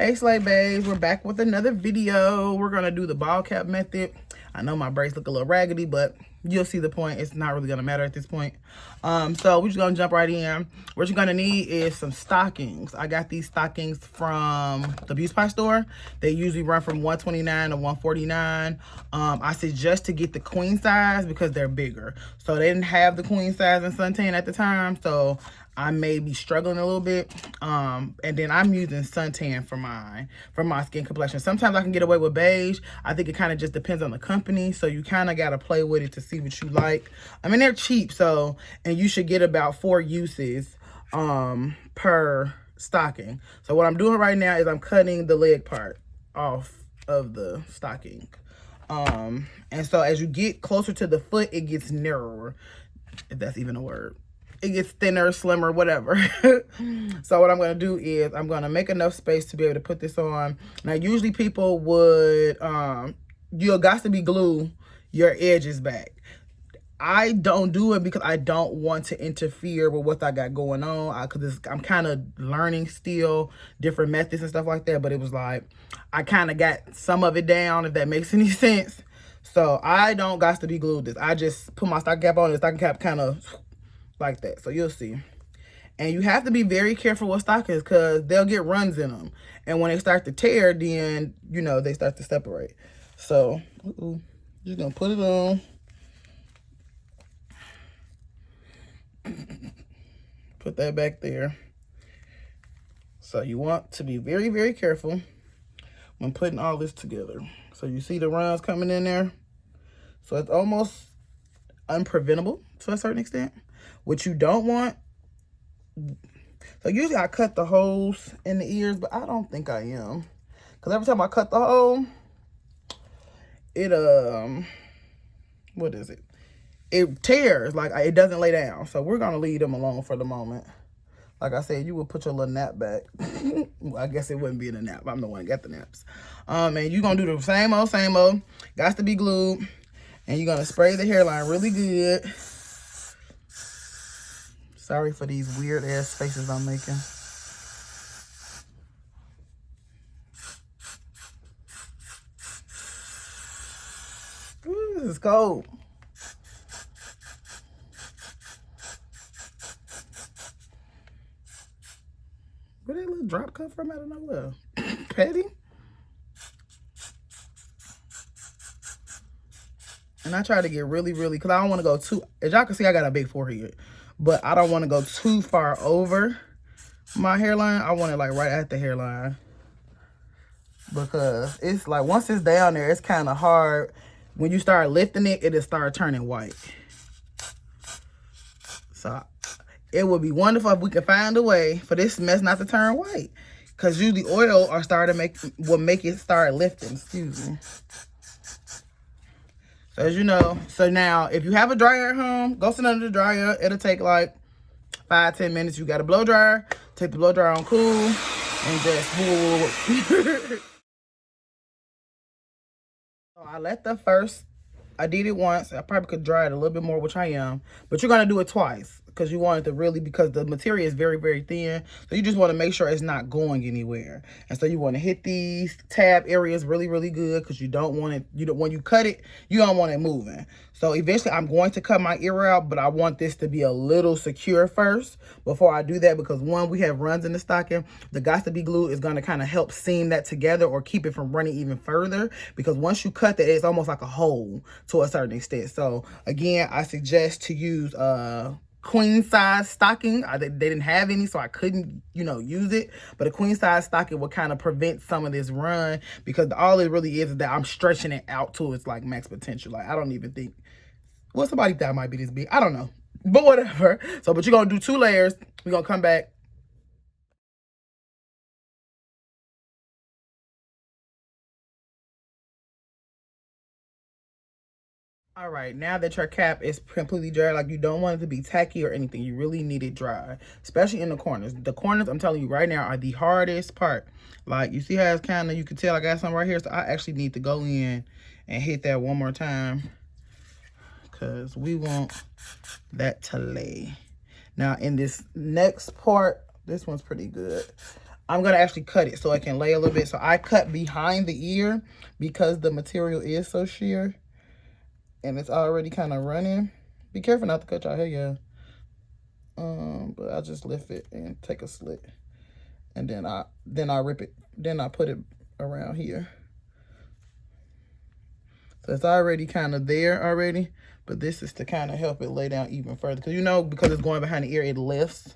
Hey Slay Babes, we're back with another video. We're gonna do the ball cap method. I know my braids look a little raggedy, but you'll see the point. It's not really gonna matter at this point. So we're just gonna jump right in. What you're gonna need is some stockings. I got these stockings from the Beauty Supply store. They usually run from $129 to $149. I suggest to get the queen size because they're bigger. So they didn't have the queen size in suntan at the time, so I may be struggling a little bit. And then I'm using suntan for my skin complexion. Sometimes I can get away with beige. I think it kind of just depends on the company. So you kind of got to play with it to see what you like. I mean, they're cheap. So, and you should get about 4 uses per stocking. So what I'm doing right now is I'm cutting the leg part off of the stocking. And so as you get closer to the foot, it gets narrower, if that's even a word. It gets thinner, slimmer, whatever. So what I'm going to do is I'm going to make enough space to be able to put this on. Now, usually people would, you got to be glue your edges back. I don't do it because I don't want to interfere with what I got going on. Because I'm kind of learning still different methods and stuff like that. But it was like, I kind of got some of it down, if that makes any sense. So I don't got to be glued this. I just put my stocking cap on, and the stocking cap kind of like that. So you'll see. And you have to be very careful with stockings because they'll get runs in them. And when they start to tear, then, you know, they start to separate. So, just going to put it on. Put that back there. So you want to be very, very careful when putting all this together. So you see the runs coming in there. So it's almost unpreventable to a certain extent. What you don't want, so usually I cut the holes in the ears, but I don't think I am. Because every time I cut the hole, it, what is it? It tears, like it doesn't lay down. So we're going to leave them alone for the moment. Like I said, you would put your little nap back. Well, I guess it wouldn't be in a nap. I'm the one that got the naps. And you're going to do the same old, same old. Got to be glued. And you're going to spray the hairline really good. Sorry for these weird ass faces I'm making. Ooh, this is cold. Where did that little drop come from out of nowhere? Petty? And I try to get really, because I don't want to go too, as y'all can see, I got a big forehead. But I don't want to go too far over my hairline. I want it like right at the hairline. Because it's like, once it's down there, it's kind of hard. When you start lifting it, it'll start turning white. So it would be wonderful if we could find a way for this mess not to turn white. Because usually oil will make it start lifting. Excuse me. So as you know, so now if you have a dryer at home, go sit under the dryer. It'll take like 5-10 minutes. You got a blow dryer. Take the blow dryer on cool and just so I let the first, I did it once. I probably could dry it a little bit more, which I am. But you're going to do it twice because you want it to really, because the material is very, very thin. So you just want to make sure it's not going anywhere. And so you want to hit these tab areas really, really good because you don't want it, when you cut it, you don't want it moving. So eventually I'm going to cut my ear out, but I want this to be a little secure first before I do that because one, we have runs in the stocking. The got to be glue is going to kind of help seam that together or keep it from running even further because once you cut that, it's almost like a hole to a certain extent. So again, I suggest to use queen size stocking. They didn't have any, so I couldn't, use it. But a queen size stocking will kind of prevent some of this run because all it really is that I'm stretching it out to its like max potential. Like I don't even think, well, somebody thought it might be this big. I don't know, but whatever. So, but you're gonna do 2 layers. We're gonna come back. All right, now that your cap is completely dry, like you don't want it to be tacky or anything. You really need it dry, especially in the corners. The corners, I'm telling you right now, are the hardest part. Like you see how it's kind of, you can tell I got some right here. So I actually need to go in and hit that one more time because we want that to lay. Now in this next part, this one's pretty good. I'm going to actually cut it so it can lay a little bit. So I cut behind the ear because the material is so sheer. And it's already kind of running. Be careful not to cut your hair, yeah. But I just lift it and take a slit. And then I rip it. Then I put it around here. So it's already kind of there already. But this is to kind of help it lay down even further. Because you know, because it's going behind the ear, it lifts.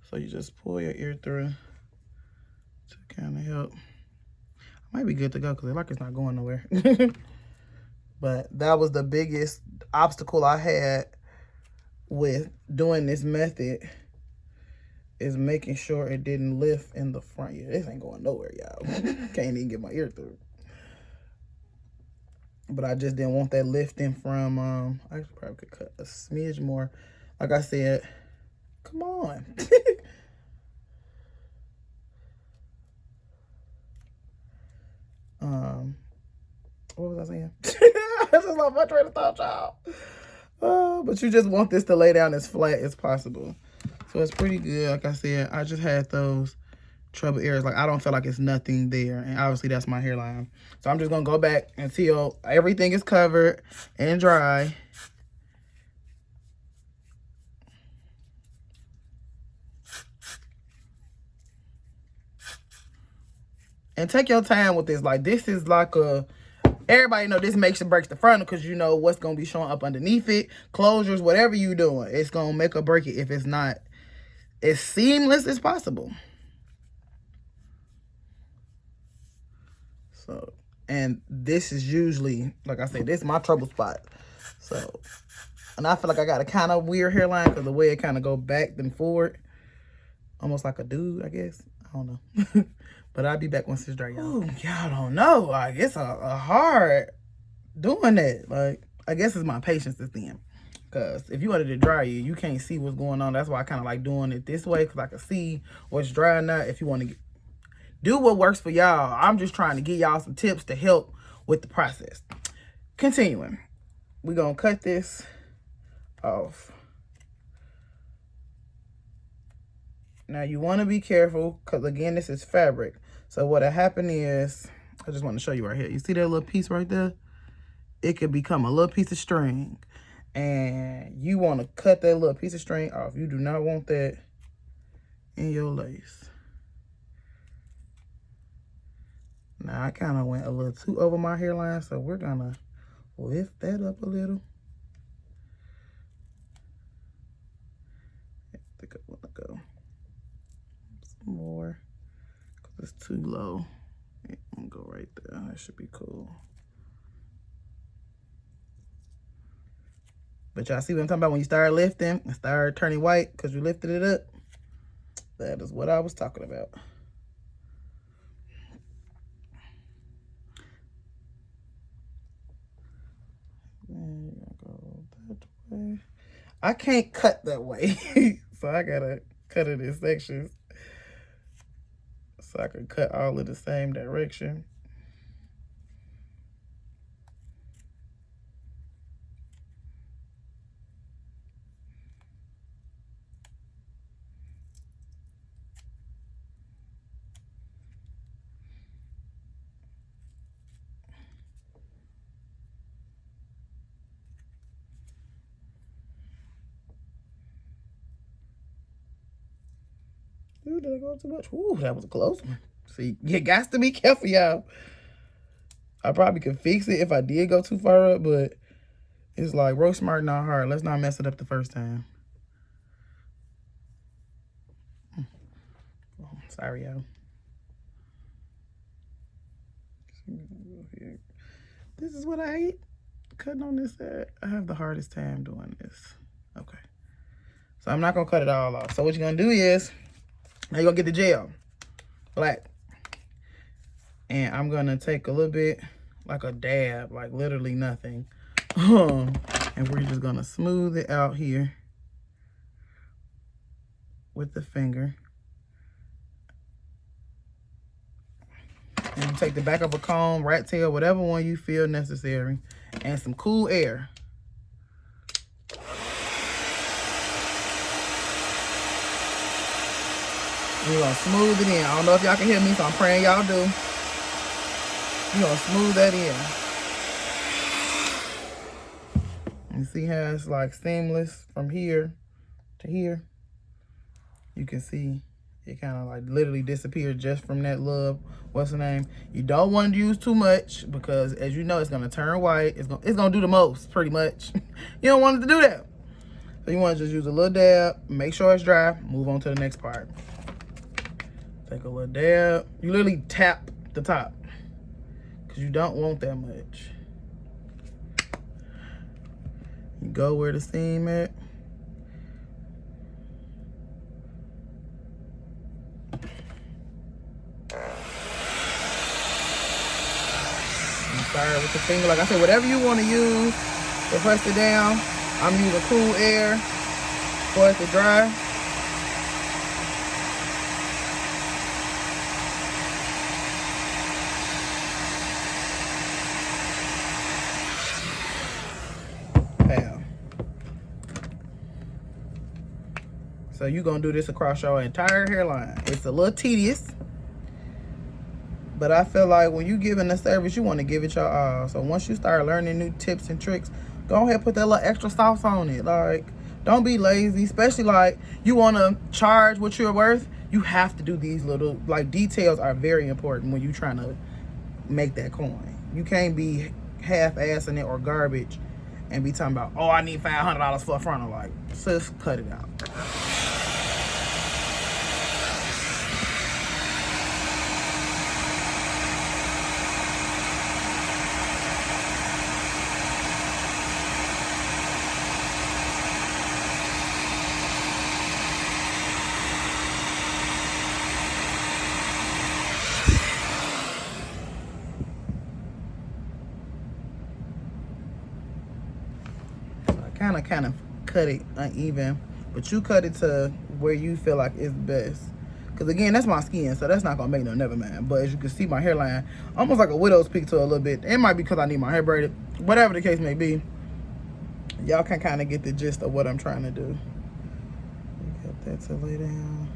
So you just pull your ear through to kind of help. Might be good to go because like it's not going nowhere. But that was the biggest obstacle I had with doing this method, is making sure it didn't lift in the front. Yeah, this ain't going nowhere, y'all. Can't even get my ear through. But I just didn't want that lifting from, I actually probably could cut a smidge more. Like I said, come on. What was I saying? This is not my train of thought, y'all. But you just want this to lay down as flat as possible. So it's pretty good. Like I said, I just had those trouble areas. Like I don't feel like it's nothing there. And obviously that's my hairline. So I'm just going to go back until everything is covered and dry. And take your time with this. Like this is like a... Everybody know this makes or breaks the frontal because you know what's going to be showing up underneath it. Closures, whatever you doing, it's going to make or break it if it's not as seamless as possible. So, and this is usually, like I said, this is my trouble spot. So, and I feel like I got a kind of weird hairline because the way it kind of go back and forward. Almost like a dude, I guess. I don't know. But I'll be back once it's dry, y'all. Y'all don't know. Like, it's a hard doing that. Like, I guess it's my patience is thin. Because if you wanted to dry you can't see what's going on. That's why I kind of like doing it this way. Because I can see what's dry or not. If you want to do what works for y'all. I'm just trying to give y'all some tips to help with the process. Continuing. We're going to cut this off. Now, you want to be careful because, again, this is fabric. So, what'll happen is, I just want to show you right here. You see that little piece right there? It could become a little piece of string. And you want to cut that little piece of string off. You do not want that in your lace. Now, I kind of went a little too over my hairline, so we're going to lift that up a little. I think I want to go more because it's too low. I'm gonna go right there. That should be cool. But y'all see what I'm talking about when you start lifting and start turning white because you lifted it up? That is what I was talking about. And go that way. I can't cut that way, so I gotta cut it in sections. So I can cut all in the same direction. Ooh, did I go too much? Ooh, that was a close one. See, you got to be careful, y'all. I probably could fix it if I did go too far up, but it's like road smart, not hard. Let's not mess it up the first time. Oh, sorry, y'all. This is what I hate. Cutting on this side. I have the hardest time doing this. Okay. So I'm not going to cut it all off. So what you're going to do is, now you're going to get the gel. Black. And I'm going to take a little bit, like a dab, like literally nothing. And we're just going to smooth it out here with the finger. And you take the back of a comb, rat tail, whatever one you feel necessary, and some cool air. You're gonna smooth it in. I don't know if y'all can hear me, so I'm praying y'all do. You're gonna smooth that in. You see how it's like seamless from here to here? You can see it kind of like literally disappeared just from that little, what's the name? You don't want to use too much because, as you know, it's gonna turn white. It's gonna do the most, pretty much. You don't want it to do that. So you want to just use a little dab, make sure it's dry, move on to the next part. Take a little dab. You literally tap the top because you don't want that much. You go where the seam at. Start with the finger. Like I said, whatever you want to use to press it down. I'm using cool air for it to dry. Bam. So you're going to do this across your entire hairline. It's a little tedious, but I feel like when you're giving a service, you want to give it your all. So once you start learning new tips and tricks, go ahead and put that little extra sauce on it. Like, don't be lazy, especially like you want to charge what you're worth. You have to do these little, like, details are very important when you're trying to make that coin. You can't be half-assing it or garbage and be talking about, oh, I need $500 for a frontal. Like, sis, cut it out. Kind of cut it uneven, but you cut it to where you feel like it's best. Because again, that's my skin, so that's not gonna make no never mind. But as you can see, my hairline almost like a widow's peak to a little bit. It might be because I need my hair braided, whatever the case may be. Y'all can kind of get the gist of what I'm trying to do. Got that to lay down.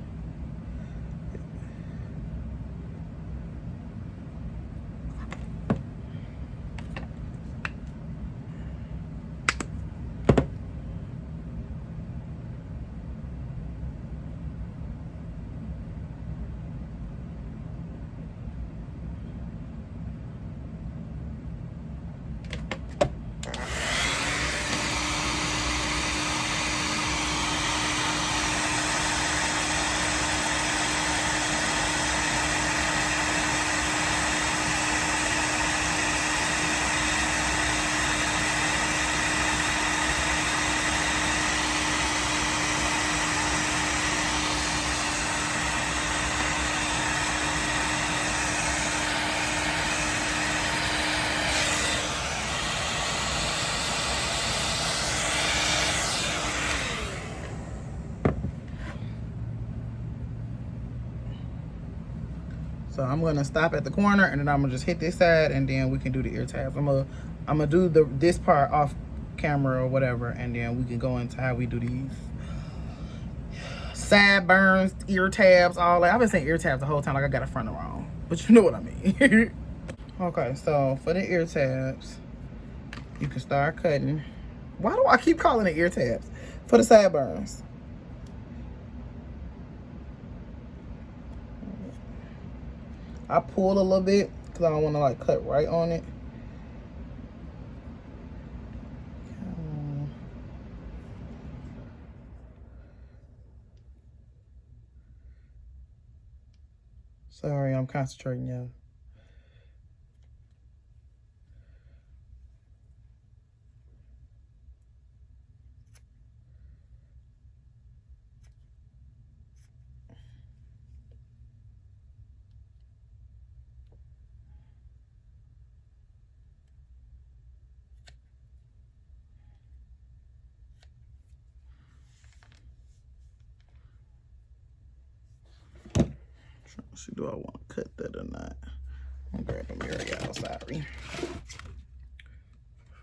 So I'm gonna stop at the corner and then I'm gonna just hit this side and then we can do the ear tabs. I'm gonna do this part off camera or whatever, and then we can go into how we do these sideburns, ear tabs, all that. I've been saying ear tabs the whole time like I got a frontal wrong, but you know what I mean. Okay, so for the ear tabs, you can start cutting. Why do I keep calling it ear tabs? For the sideburns. I pull a little bit because I don't want to like cut right on it. Sorry, I'm concentrating, y'all. See, do I want to cut that or not? I'm gonna grab a mirror, y'all. Sorry. I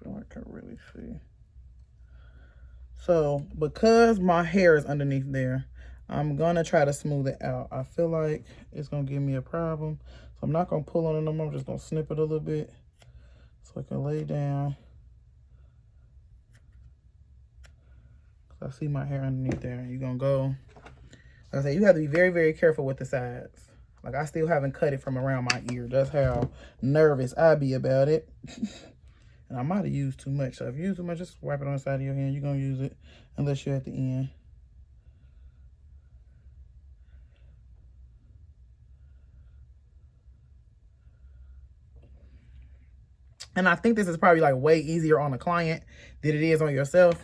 feel like I can really see. So, because my hair is underneath there, I'm gonna try to smooth it out. I feel like it's gonna give me a problem. So I'm not gonna pull on it no more. I'm just gonna snip it a little bit so I can lay down. I see my hair underneath there. You're gonna go, like I said, you have to be very, very careful with the sides. Like, I still haven't cut it from around my ear. That's how nervous I be about it. And I might have used too much. So if you use too much, just wipe it on the side of your hand. You're gonna use it unless you're at the end. And I think this is probably like way easier on a client than it is on yourself.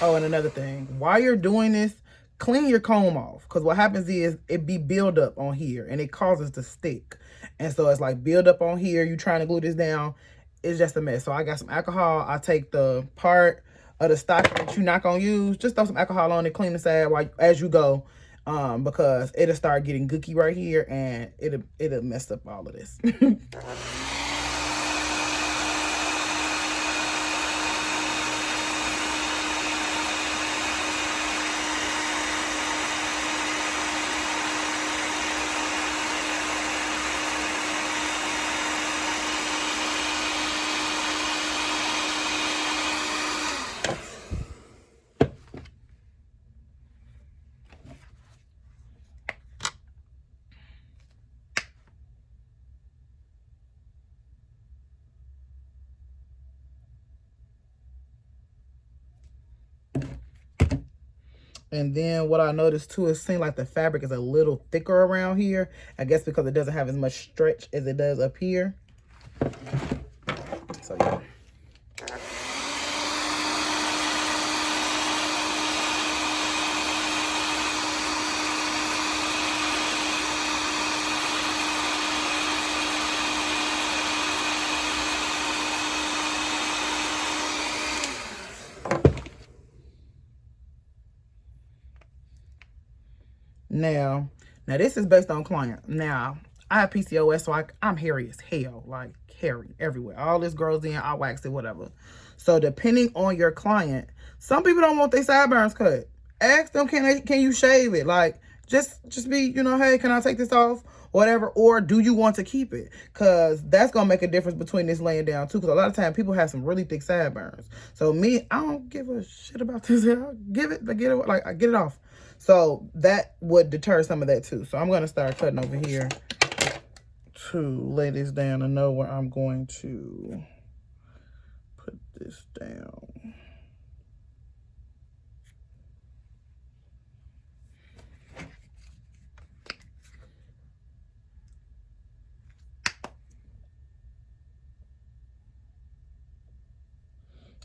Oh, and another thing, while you're doing this, clean your comb off. Because what happens is it be build up on here and it causes to stick. And so it's like build up on here. You trying to glue this down. It's just a mess. So I got some alcohol. I take the part of the stocking that you're not going to use. Just throw some alcohol on it. Clean the side as you go. Because it'll start getting gooky right here. And it'll mess up all of this. And then what I noticed too, it seems like the fabric is a little thicker around here. I guess because it doesn't have as much stretch as it does up here. So yeah. Now this is based on client. Now, I have PCOS, so I'm hairy as hell, like hairy everywhere. All this grows in, I wax it, whatever. So depending on your client, some people don't want their sideburns cut. Ask them, can you shave it? Like, just be, you know, hey, can I take this off? Whatever. Or do you want to keep it? Because that's going to make a difference between this laying down too. Because a lot of times people have some really thick sideburns. So me, I don't give a shit about this hair. Give it, but I get it off. So that would deter some of that too. So I'm going to start cutting over here to lay this down and know where I'm going to put this down.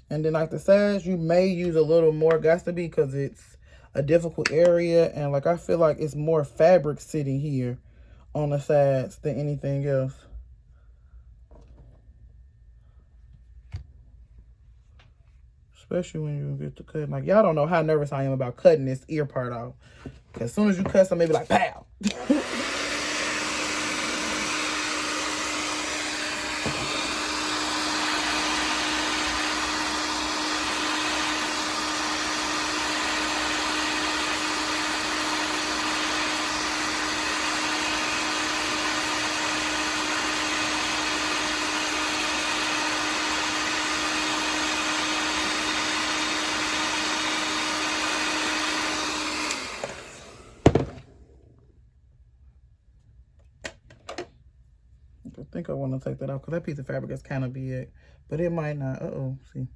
And then like the sides, you may use a little more, got to be, because it's a difficult area. And like I feel like it's more fabric sitting here on the sides than anything else. Especially when you get to cutting. Like, y'all don't know how nervous I am about cutting this ear part off. Because as soon as you cut something, maybe like, pow. I think I want to take that off because that piece of fabric is kind of big, but it might not. Uh-oh, see.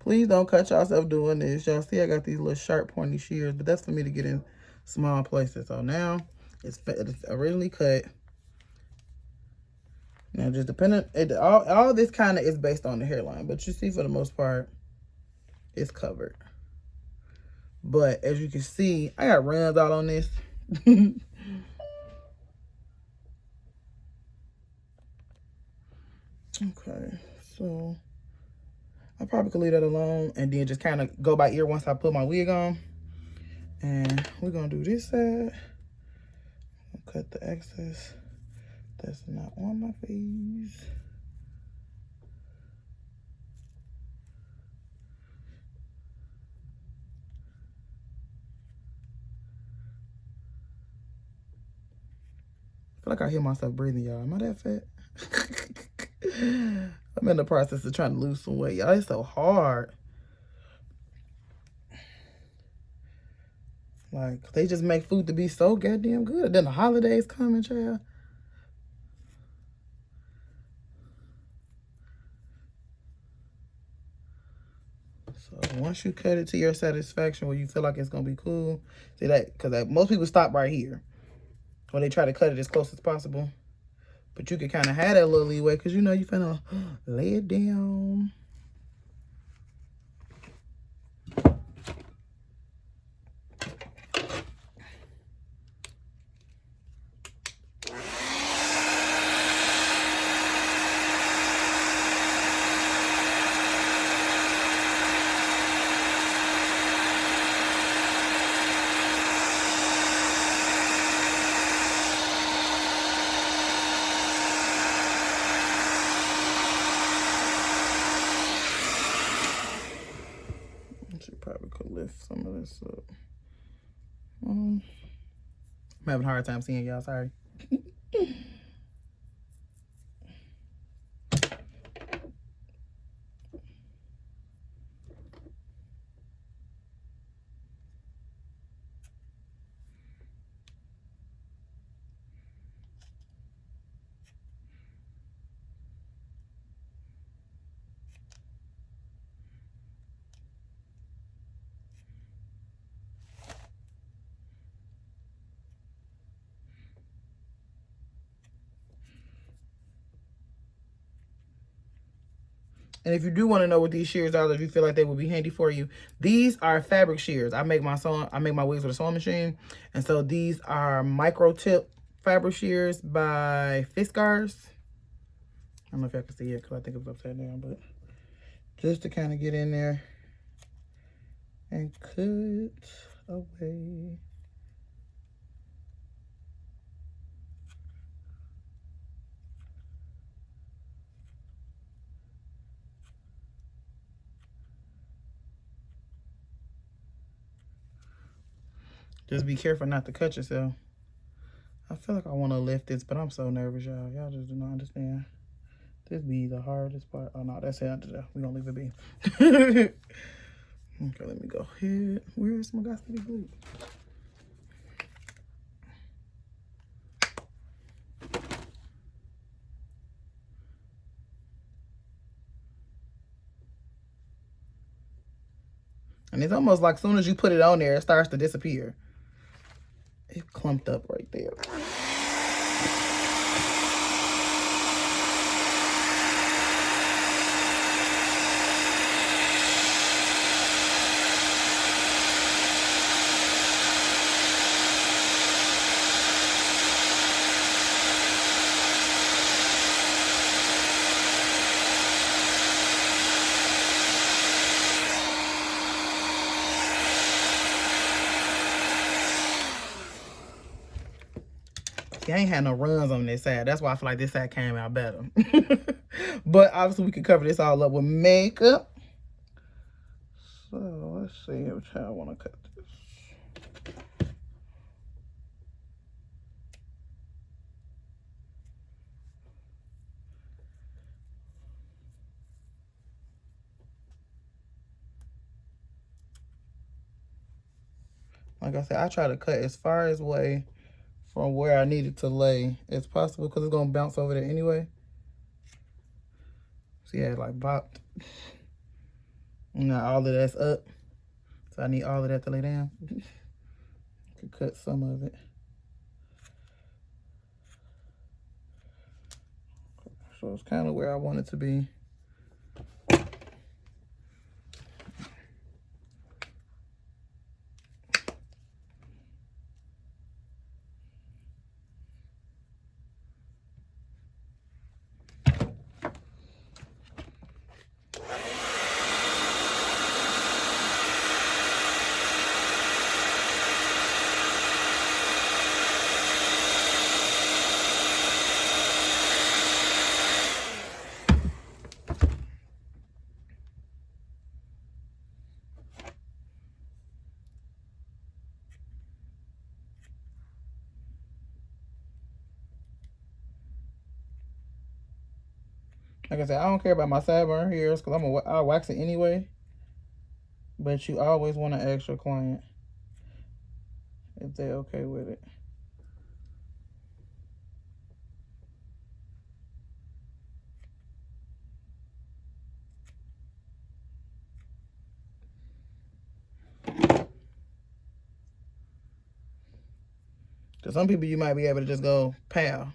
Please don't cut yourself doing this. Y'all see I got these little sharp pointy shears, but that's for me to get in small places. So now it's originally cut. Now just depending, all this kind of is based on the hairline, but you see for the most part, it's covered. But as you can see, I got runs all on this. Okay, so I probably could leave that alone and then just kind of go by ear once I put my wig on. And we're gonna do this side. Cut the excess. That's not on my face. I feel like I hear myself breathing, y'all. Am I that fat? I'm in the process of trying to lose some weight, y'all. It's so hard. Like, they just make food to be so goddamn good. Then the holidays coming, child. So once you cut it to your satisfaction where you feel like it's going to be cool. See that? Because most people stop right here. Or they try to cut it as close as possible. But you can kind of have that little leeway because you know you finna lay it down. Probably could lift some of this up. I'm having a hard time seeing y'all, sorry. And if you do want to know what these shears are, if you feel like they would be handy for you, these are fabric shears. I make my wigs with a sewing machine, and so these are micro tip fabric shears by Fiskars. I don't know if y'all can see it because I think it was upside down, but just to kind of get in there and cut away. Just be careful not to cut yourself. I feel like I want to lift this, but I'm so nervous, y'all. Y'all just do not understand. This be the hardest part. Oh, no, that's it. We're going to leave it be. Okay, let me go ahead. Where's my got to be glue? And it's almost like as soon as you put it on there, it starts to disappear. It clumped up right there. I ain't had no runs on this side. That's why I feel like this side came out better. But obviously we can cover this all up with makeup. So let's see which how I want to cut this. Like I said, I try to cut as far away from where I need it to lay as possible because it's going to bounce over there anyway. See, yeah, it like bopped. Now all of that's up. So I need all of that to lay down. Could cut some of it. So it's kind of where I want it to be. Like I said, I don't care about my sideburn hairs because I'll wax it anyway. But you always want to ask your client if they're okay with it. Because some people you might be able to just go pow.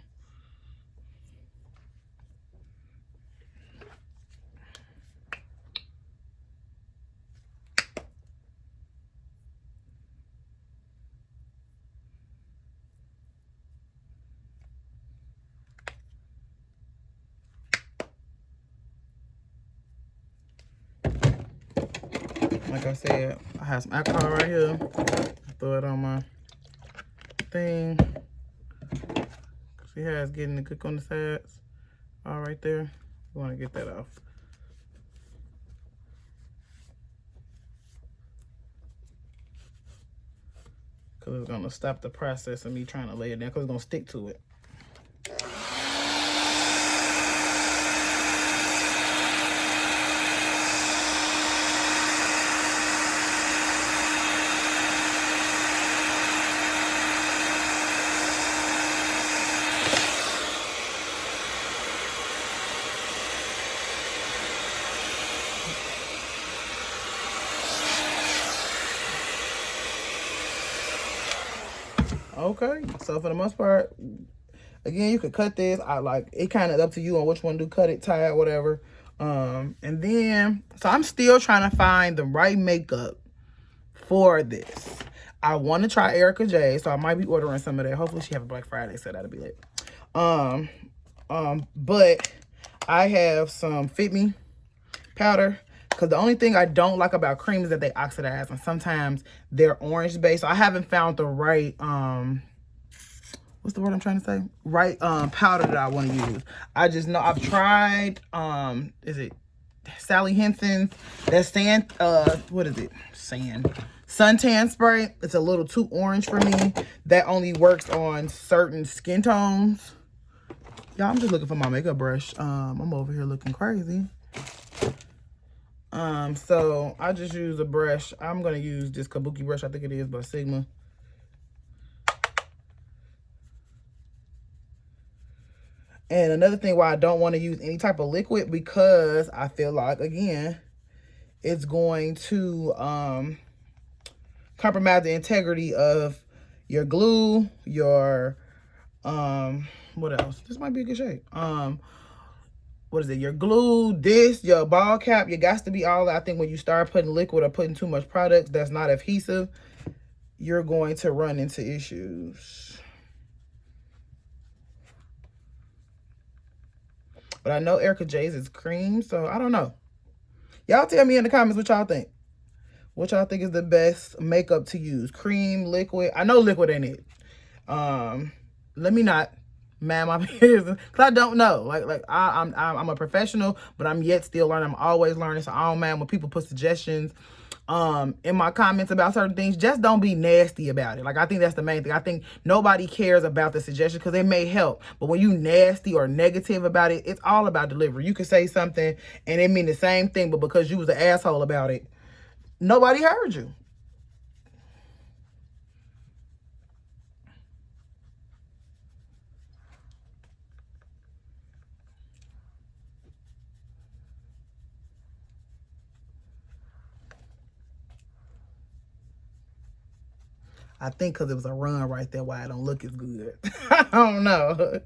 Like I said, I have some alcohol right here. Throw it on my thing. See how it's getting the cook on the sides? All right there. You want to get that off. Because it's going to stop the process of me trying to lay it down because it's going to stick to it. Okay, so for the most part, again, you could cut this. I like it, kind of up to you on which one to cut it, tie it, whatever. And then, so I'm still trying to find the right makeup for this. I want to try Erica J, so I might be ordering some of that. Hopefully she have a Black Friday, so that'll be lit. But I have some Fit Me powder. Because the only thing I don't like about cream is that they oxidize. And sometimes they're orange based. So I haven't found the right, what's the word I'm trying to say? Right powder that I want to use. I just know I've tried, is it Sally Henson's? That sand, what is it? Suntan spray. It's a little too orange for me. That only works on certain skin tones. Y'all, I'm just looking for my makeup brush. I'm over here looking crazy. So I just use a brush. I'm going to use this Kabuki brush. I think it is by Sigma. And another thing why I don't want to use any type of liquid, because I feel like, again, it's going to compromise the integrity of your glue, your, what else? This might be a good shade. What is it? Your glue, your ball cap, you got to be all that. I think when you start putting liquid or putting too much product that's not adhesive, you're going to run into issues. But I know Erica J's is cream, so I don't know. Y'all tell me in the comments what y'all think. What y'all think is the best makeup to use? Cream, liquid? I know liquid ain't it. Let me not mind my business, because I don't know. Like I'm a professional, but I'm yet still learning. I'm always learning, so I don't mind when people put suggestions in my comments about certain things. Just don't be nasty about it. Like, I think that's the main thing. I think nobody cares about the suggestion because it may help, but when you nasty or negative about it, it's all about delivery. You could say something and it mean the same thing, but because you was an asshole about it, nobody heard you. I think because it was a run right there why it don't look as good. I don't know.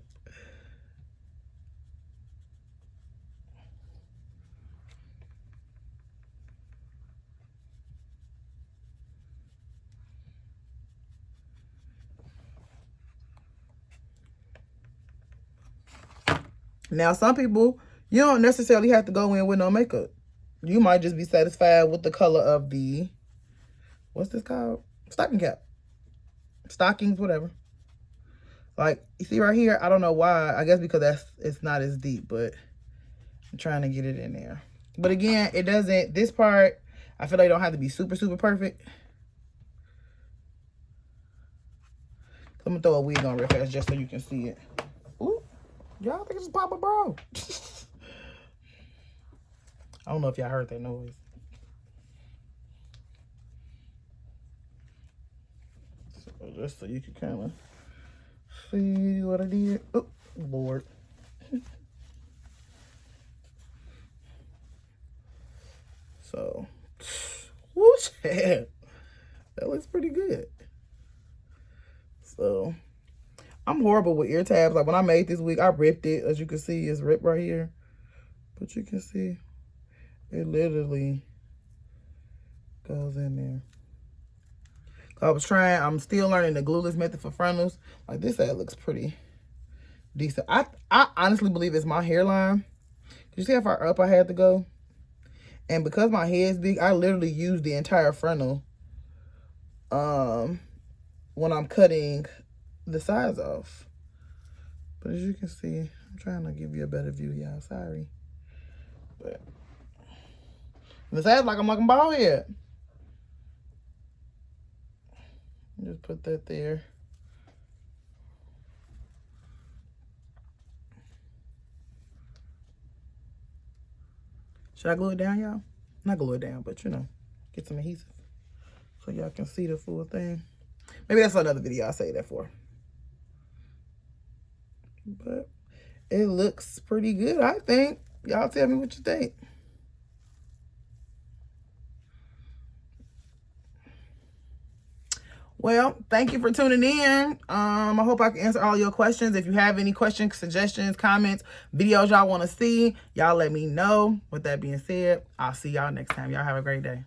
Now, some people, you don't necessarily have to go in with no makeup. You might just be satisfied with the color of the, what's this called? Stocking cap. Stockings, whatever. Like, you see right here, I don't know why. I guess because it's not as deep, but I'm trying to get it in there. But again, it doesn't, this part, I feel like it don't have to be super, super perfect. I'm gonna throw a wig on real fast just so you can see it. Ooh, y'all think it's Papa Bro? I don't know if y'all heard that noise. So just so you can kind of see what I did. Oh, Lord. So, whoosh, that looks pretty good. So, I'm horrible with ear tabs. Like when I made this wig, I ripped it. As you can see, it's ripped right here. But you can see, it literally goes in there. I'm still learning the glueless method for frontals. Like this side looks pretty decent. I honestly believe it's my hairline. You see how far up I had to go? And because my head's big, I literally use the entire frontal when I'm cutting the sides off. But as you can see, I'm trying to give you a better view, y'all. Sorry. But the sides like I'm like a bald head. Just put that there. Should I glue it down, y'all? Not glue it down, but you know, get some adhesive so y'all can see the full thing. Maybe that's another video I'll say that for. But it looks pretty good, I think. Y'all tell me what you think. Well, thank you for tuning in. I hope I can answer all your questions. If you have any questions, suggestions, comments, videos y'all want to see, y'all let me know. With that being said, I'll see y'all next time. Y'all have a great day.